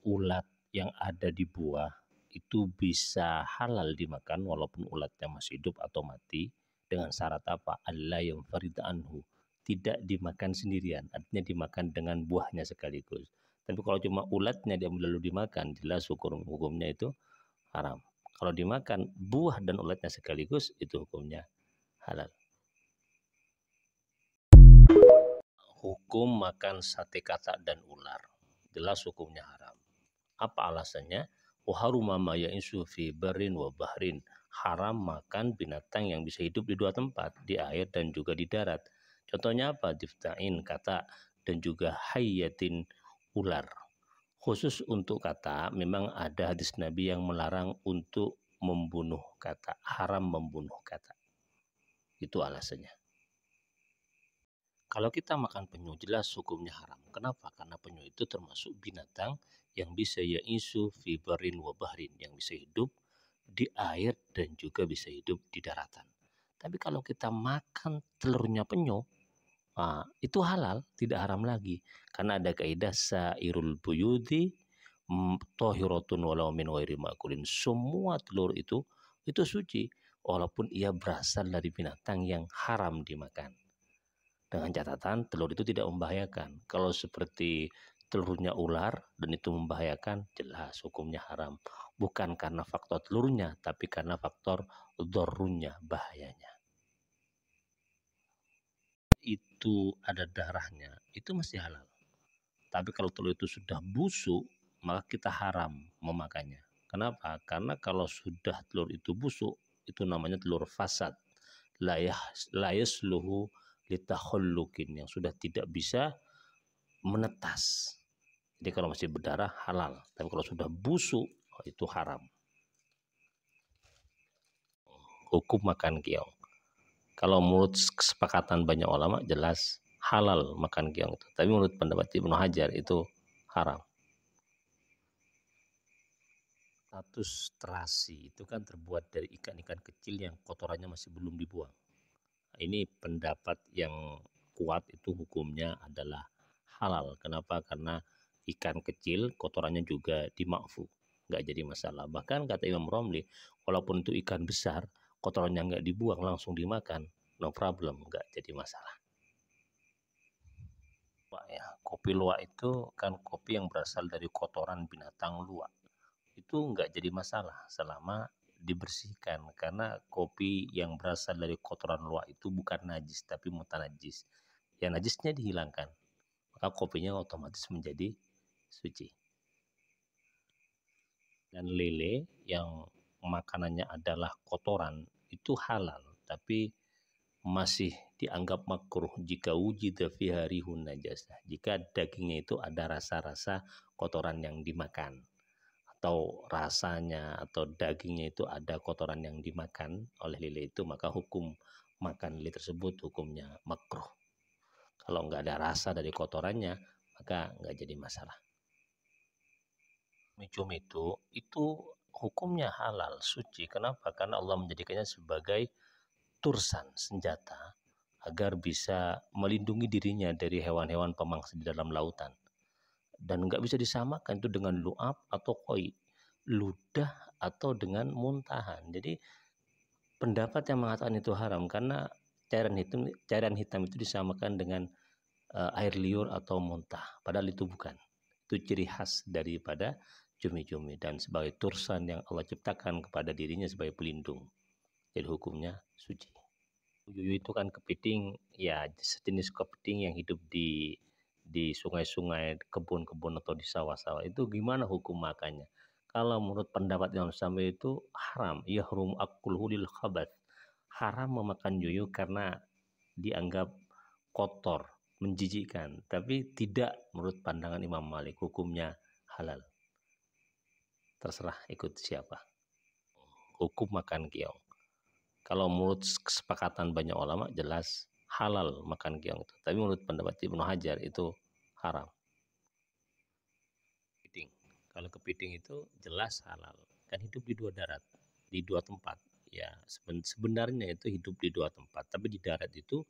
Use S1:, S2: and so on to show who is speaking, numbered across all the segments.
S1: ulat yang ada di buah itu bisa halal dimakan walaupun ulatnya masih hidup atau mati dengan syarat apa? Allah yang farid anhu, tidak dimakan sendirian, artinya dimakan dengan buahnya sekaligus. Tapi kalau cuma ulatnya dia lalu dimakan, jelas hukumnya itu haram. Kalau dimakan buah dan ulatnya sekaligus, itu hukumnya halal. Hukum makan sate katak dan ular, jelas hukumnya haram. Apa alasannya? Waharuma ma ya'ishu fi barin wa bahrin. Haram makan binatang yang bisa hidup di dua tempat, di air dan juga di darat. Contohnya apa? Diftain, katak, dan juga hayyatin, ular. Khusus untuk katak, memang ada hadis Nabi yang melarang untuk membunuh katak, haram membunuh katak. Itu alasannya. Kalau kita makan penyu, jelas hukumnya haram. Kenapa? Karena penyu itu termasuk binatang yang bisa ya'isu fi barin wa bahrin, yang bisa hidup di air dan juga bisa hidup di daratan. Tapi kalau kita makan telurnya penyu, itu halal, tidak haram lagi. Karena ada kaidah sairul buyuti tohiratun walau min ghairi ma'kulin. Semua telur itu suci walaupun ia berasal dari binatang yang haram dimakan. Dengan catatan telur itu tidak membahayakan. Kalau seperti telurnya ular dan itu membahayakan, jelas hukumnya haram. Bukan karena faktor telurnya, tapi karena faktor dorrunya, bahayanya. Itu ada darahnya, itu masih halal. Tapi kalau telur itu sudah busuk, maka kita haram memakannya. Kenapa? Karena kalau sudah telur itu busuk, itu namanya telur fasad. Layasluhu litakhallukin, yang sudah tidak bisa menetas. Jadi kalau masih berdarah halal, tapi kalau sudah busuk itu haram. Hukum makan keong. Kalau menurut kesepakatan banyak ulama jelas halal makan keong itu. Tapi menurut pendapat Ibnu Hajar itu haram. Status terasi itu kan terbuat dari ikan-ikan kecil yang kotorannya masih belum dibuang. Ini pendapat yang kuat, itu hukumnya adalah halal. Kenapa? Karena ikan kecil kotorannya juga dimakfu, nggak jadi masalah. Bahkan kata Imam Romli, walaupun itu ikan besar, kotorannya nggak dibuang langsung dimakan, no problem, nggak jadi masalah. Kopi luwak itu kan kopi yang berasal dari kotoran binatang luwak. Itu nggak jadi masalah selama dibersihkan, karena kopi yang berasal dari kotoran luwak itu bukan najis tapi mutanajis. Yang najisnya dihilangkan, maka kopinya otomatis menjadi suci. Dan lele yang makanannya adalah kotoran itu halal, tapi masih dianggap makruh jika wujida fi harihun najasah, jika dagingnya itu ada rasa-rasa kotoran yang dimakan, atau rasanya atau dagingnya itu ada kotoran yang dimakan oleh lele itu, maka hukum makan lele tersebut hukumnya makruh. Kalau nggak ada rasa dari kotorannya, maka nggak jadi masalah. Cumi itu hukumnya halal, suci. Kenapa? Karena Allah menjadikannya sebagai tursan, senjata, agar bisa melindungi dirinya dari hewan-hewan pemangsa di dalam lautan. Dan nggak bisa disamakan itu dengan lu'ab atau koi, ludah atau dengan muntahan. Jadi pendapat yang mengatakan itu haram karena cairan hitam itu disamakan dengan air liur atau muntah, padahal itu bukan. Itu ciri khas daripada cumi-cumi dan sebagai tursan yang Allah ciptakan kepada dirinya sebagai pelindung. Jadi hukumnya suci. Yuyu itu kan kepiting, ya sejenis kepiting yang hidup di sungai-sungai, kebun-kebun atau di sawah-sawah. Itu gimana hukum makannya? Kalau menurut pendapat Imam Syafi'i itu haram, yahrum akulhu lil khabath. Haram memakan yuyu karena dianggap kotor, menjijikkan. Tapi tidak menurut pandangan Imam Malik, hukumnya halal. Terserah ikut siapa. Hukum makan keong. Kalau menurut kesepakatan banyak ulama jelas halal makan keong itu. Tapi menurut pendapat Ibnu Hajar itu haram. Kepiting. Kalau kepiting itu jelas halal. Kan hidup di dua darat, di dua tempat. Ya sebenarnya itu hidup di dua tempat. Tapi di darat itu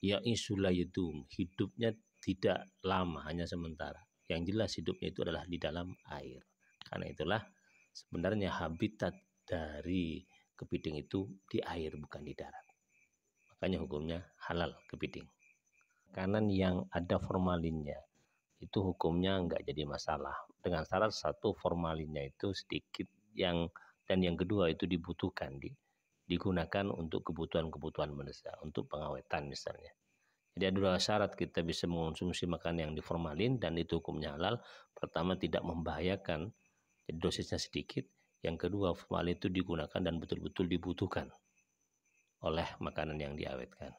S1: ya insulayudum, hidupnya tidak lama, hanya sementara. Yang jelas hidupnya itu adalah di dalam air. Karena itulah sebenarnya habitat dari kepiting itu di air, bukan di darat. Makanya hukumnya halal kepiting. Makanan yang ada formalinnya itu hukumnya nggak jadi masalah. Dengan syarat satu, formalinnya itu sedikit, dan yang kedua itu dibutuhkan, digunakan untuk kebutuhan-kebutuhan mendesak, untuk pengawetan misalnya. Jadi ada dua syarat kita bisa mengonsumsi makanan yang diformalin dan itu hukumnya halal. Pertama, tidak membahayakan, jadi dosisnya sedikit. Yang kedua, formalin itu digunakan dan betul-betul dibutuhkan oleh makanan yang diawetkan.